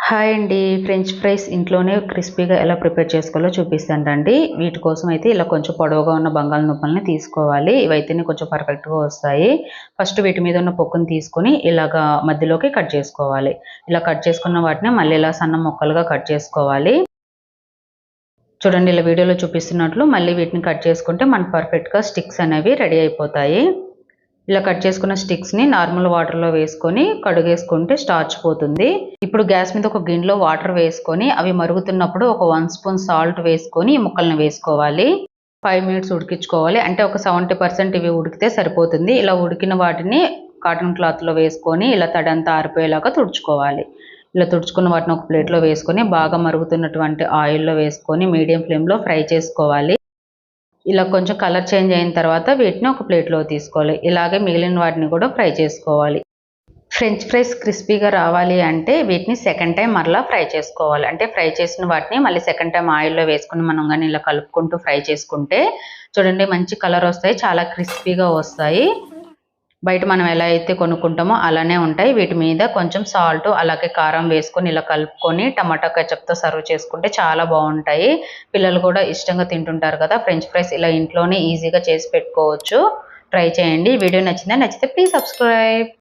Hi అండి. French fries ఇంట్లోనే క్రిస్పీగా ఎలా ప్రిపేర్ చేసుకోవాలో చూపిస్తానండి. వీటి కోసం అయితే ఇలా కొంచెం పొడవుగా ఉన్న బంగాళదుంపల్ని తీసుకోవాలి. ఇవైతేనే కొంచెం పర్ఫెక్ట్‌గా వస్తాయి. ఫస్ట్ వీటి మీద ఉన్న పొక్కుని తీసుకొని ఇలాగా మధ్యలోకి కట్ చేసుకోవాలి. ఇలా కట్ చేసుకున్న వాటిని మళ్ళీ ఇలా సన్న ముక్కలుగా కట్ చేసుకోవాలి. చూడండి, ఇలా వీడియోలో చూపిస్తున్నట్లు మళ్ళీ వీటిని కట్ చేసుకుంటే మనకు పర్ఫెక్ట్‌గా స్టిక్స్ అనేవి రెడీ అయిపోతాయి. ఇలా కట్ చేసుకున్న స్టిక్స్‌ని నార్మల్ వాటర్‌లో వేసుకొని కడుగేసుకుంటే స్టార్చ్ పోతుంది. ఇప్పుడు గ్యాస్ మీద ఒక గిన్నెలో వాటర్ వేసుకొని అవి మరుగుతున్నప్పుడు ఒక 1 స్పూన్ సాల్ట్ వేసుకొని ఈ ముక్కల్ని వేసుకోవాలి. 5 మినిట్స్ ఉడికించుకోవాలి. అంటే ఒక 70% ఇవి ఉడికితే సరిపోతుంది. ఇలా ఉడికిన వాటిని కాటన్ క్లాత్‌లో వేసుకొని ఇలా తడంతా ఆరిపోయేలాగా తుడుచుకోవాలి. ఇలా తుడుచుకున్న వాటిని ఒక ప్లేట్‌లో వేసుకొని బాగా మరుగుతున్నటువంటి ఆయిల్‌లో వేసుకొని మీడియం ఫ్లేమ్‌లో ఫ్రై చేసుకోవాలి. ఇలా కొంచెం కలర్ చేంజ్ అయిన తర్వాత వీటిని ఒక ప్లేట్‌లో తీసుకోవాలి. ఇలాగే మిగిలిన వాటిని కూడా ఫ్రై చేసుకోవాలి. ఫ్రెంచ్ ఫ్రైస్ క్రిస్పీగా రావాలి అంటే వీటిని సెకండ్ టైం మరలా ఫ్రై చేసుకోవాలి. అంటే ఫ్రై చేసిన వాటిని మళ్ళీ సెకండ్ టైం ఆయిల్‌లో వేసుకొని మనం గాని ఇలా కలుపుకుంటూ ఫ్రై చేసుకుంటే చూడండి మంచి కలర్ వస్తాయి. చాలా క్రిస్పీగా వస్తాయి. బయట మనం ఎలా అయితే కొనుక్కుంటామో అలానే ఉంటాయి. వీటి మీద కొంచెం సాల్ట్ అలాగే కారం వేసుకొని ఇలా కలుపుకొని టమాటా కెచప్‌తో సర్వ్ చేసుకుంటే చాలా బాగుంటాయి. పిల్లలు కూడా ఇష్టంగా తింటుంటారు కదా! ఫ్రెంచ్ ఫ్రైస్ ఇలా ఇంట్లోనే ఈజీగా చేసి పెట్టుకోవచ్చు. ట్రై చేయండి. వీడియో నచ్చితే ప్లీజ్ సబ్స్క్రైబ్.